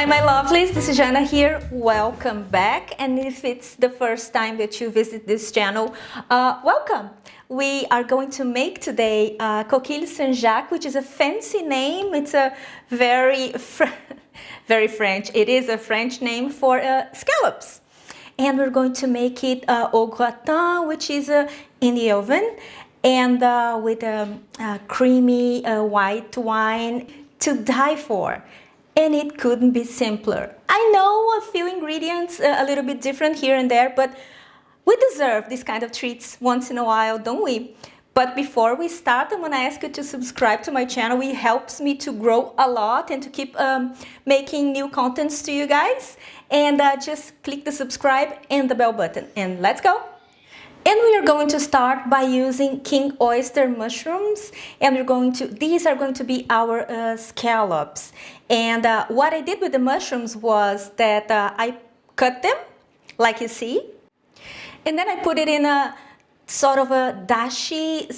Hi my lovelies, this is Jana here. Welcome back, and if it's the first time that you visit this channel, welcome. We are going to make today Coquilles St, which is a fancy name. It's a very French. It is a French name for scallops. And we're going to make it au gratin, which is in the oven, and with a creamy white wine to die for. And it couldn't be simpler. I know a few ingredients a little bit different here and there, but we deserve these kind of treats once in a while, don't we? But before we start, I'm gonna ask you to subscribe to my channel. It helps me to grow a lot and to keep making new contents to you guys. And just click the subscribe and the bell button, and let's go. And we are going to start by using king oyster mushrooms, and these are going to be our scallops. And what I did with the mushrooms was that I cut them, like you see, and then I put it in a sort of a dashi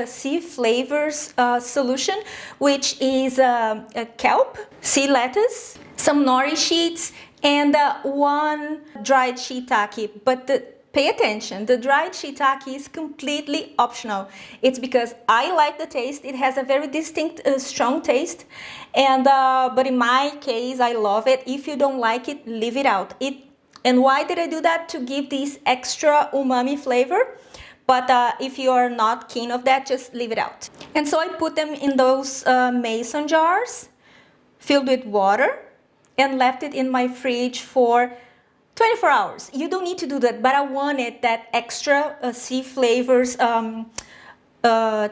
/ sea flavors solution, which is a kelp, sea lettuce, some nori sheets, and one dried shiitake. But pay attention, the dried shiitake is completely optional. It's because I like the taste. It has a very distinct, strong taste. And but in my case, I love it. If you don't like it, leave it out. And why did I do that? To give this extra umami flavor. But if you are not keen of that, just leave it out. And so I put them in those mason jars filled with water and left it in my fridge for 24 hours. You don't need to do that, but I wanted that extra sea flavors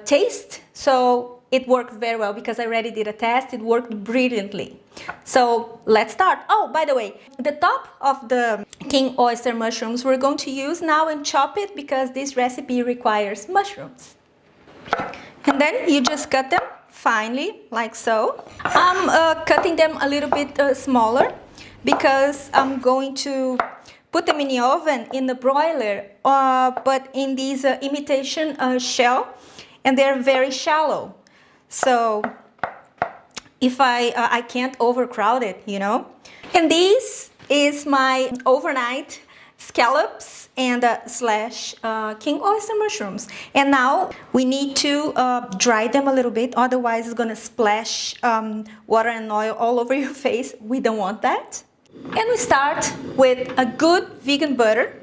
taste. So it worked very well because I already did a test. It worked brilliantly. So let's start. Oh, by the way, the top of the king oyster mushrooms we're going to use now and chop it because this recipe requires mushrooms. And then you just cut them finely, like so. I'm cutting them a little bit smaller because I'm going to put them in the oven in the broiler, but in these imitation shell, and they're very shallow. So if I can't overcrowd it, you know. And this is my overnight scallops and / king oyster mushrooms. And now we need to dry them a little bit, otherwise it's gonna splash water and oil all over your face. We don't want that. And we start with a good vegan butter.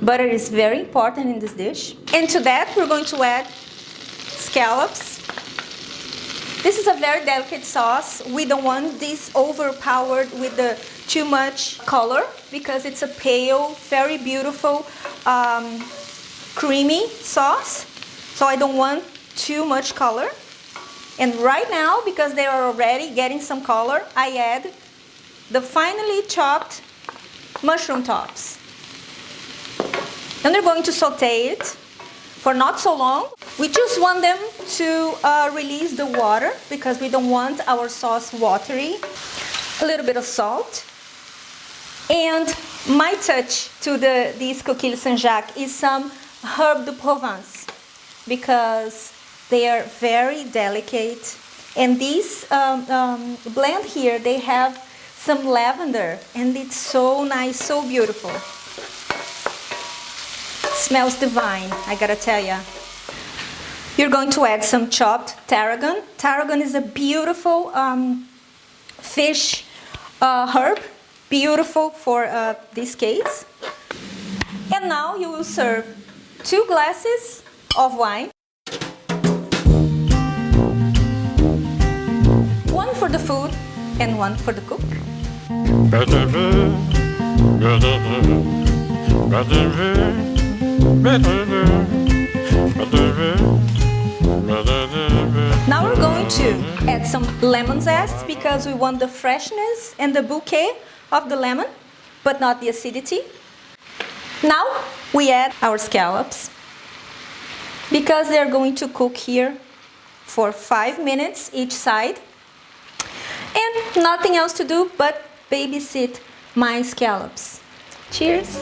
Butter is very important in this dish. And to that we're going to add scallops. This is a very delicate sauce. We don't want this overpowered with the too much color because it's a pale, very beautiful, creamy sauce. So I don't want too much color. And right now, because they are already getting some color, I add the finely chopped mushroom tops. And they're going to saute it for not so long. We just want them to release the water because we don't want our sauce watery. A little bit of salt. And my touch to these Coquilles St is some herb de Provence because they are very delicate. And this blend here, they have some lavender, and it's so nice, so beautiful. Smells divine, I gotta tell ya. You're going to add some chopped tarragon. Tarragon is a beautiful fish herb, beautiful for this case. And now you will serve 2 glasses of wine. One for the food and one for the cook. Now we're going to add some lemon zest because we want the freshness and the bouquet of the lemon, but not the acidity. Now we add our scallops because they're going to cook here for 5 minutes each side. And nothing else to do but babysit my scallops. Cheers!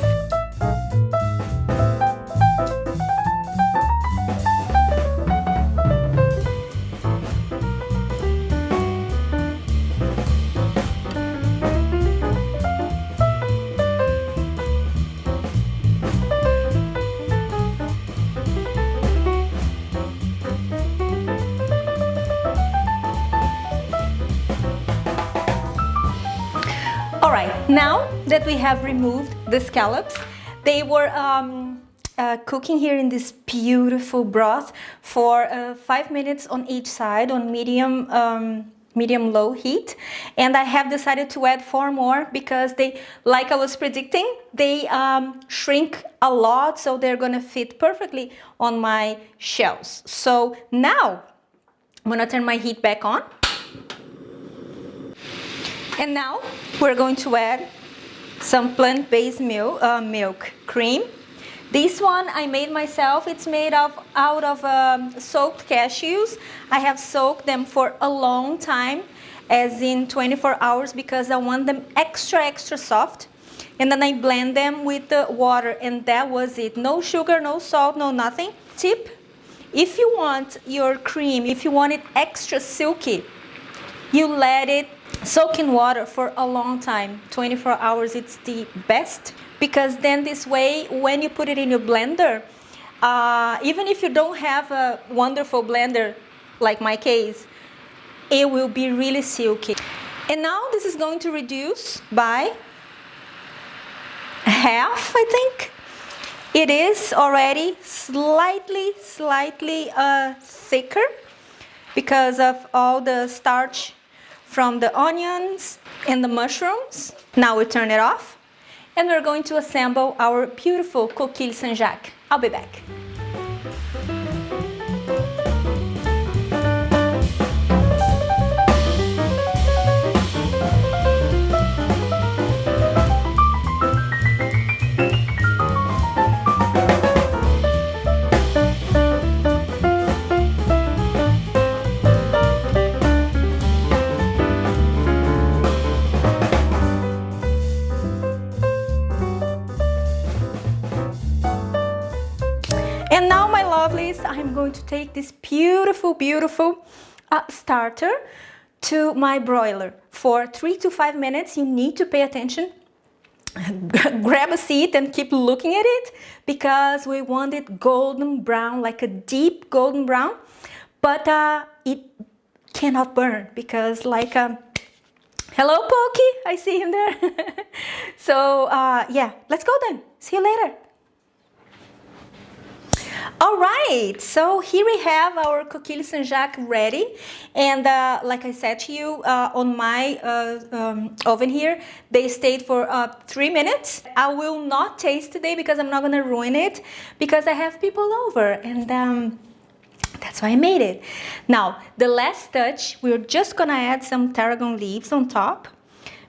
we have removed the scallops. They were cooking here in this beautiful broth for 5 minutes on each side on medium-low heat, and I have decided to add 4 more because they, like I was predicting, they shrink a lot, so they're gonna fit perfectly on my shells. So now I'm gonna turn my heat back on, and now we're going to add some plant-based milk cream. This one I made myself. It's made out of soaked cashews. I have soaked them for a long time, as in 24 hours, because I want them extra soft. And then I blend them with the water, and that was it. No sugar, no salt, no nothing. Tip, if you want your cream, if you want it extra silky, you let it soak in water for a long time. 24 hours, it's the best. Because then this way, when you put it in your blender, even if you don't have a wonderful blender, like my case, it will be really silky. And now this is going to reduce by half, I think. It is already slightly thicker because of all the starch from the onions and the mushrooms. Now we turn it off. And we're going to assemble our beautiful Coquilles St. I'll be back. And now, my lovelies, I'm going to take this beautiful starter to my broiler. For 3 to 5 minutes, you need to pay attention. Grab a seat and keep looking at it, because we want it golden brown, like a deep golden brown. But it cannot burn, because like hello, Pokey, I see him there. So yeah, let's go then. See you later. All right, so here we have our Coquilles St. ready, and like I said to you, on my oven here, they stayed for 3 minutes. I will not taste today because I'm not gonna ruin it, because I have people over, and that's why I made it. Now, the last touch, we're just gonna add some tarragon leaves on top,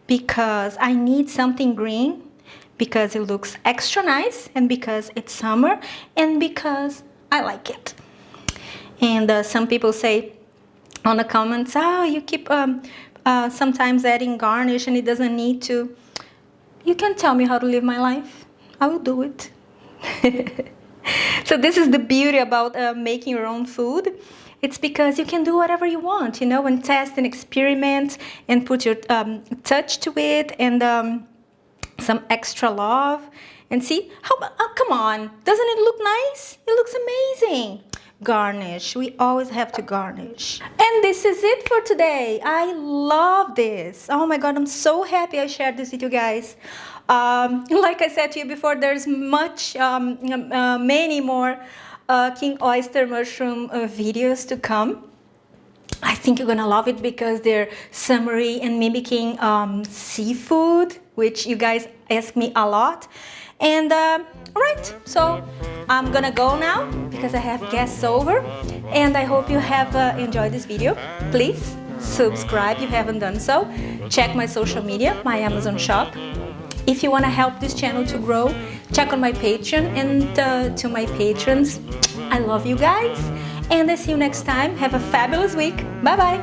because I need something green, because it looks extra nice, and because it's summer, and because I like it. And some people say on the comments, oh, you keep sometimes adding garnish and it doesn't need to. You can tell me how to live my life. I will do it. So this is the beauty about making your own food. It's because you can do whatever you want, you know, and test and experiment and put your touch to it, and some extra love. And see, come on, doesn't it look nice? It looks amazing. Garnish, we always have to garnish. And this is it for today. I love this. Oh my God, I'm so happy I shared this with you guys. Like I said to you before, there's many more king oyster mushroom videos to come. I think you're gonna love it because they're summery and mimicking seafood, which you guys ask me a lot. And all right, so I'm gonna go now because I have guests over, and I hope you have enjoyed this video. Please subscribe if you haven't done so. Check my social media, my Amazon shop. If you want to help this channel to grow, check on my Patreon. And to my patrons, I love you guys, and I see you next time. Have a fabulous week. Bye bye.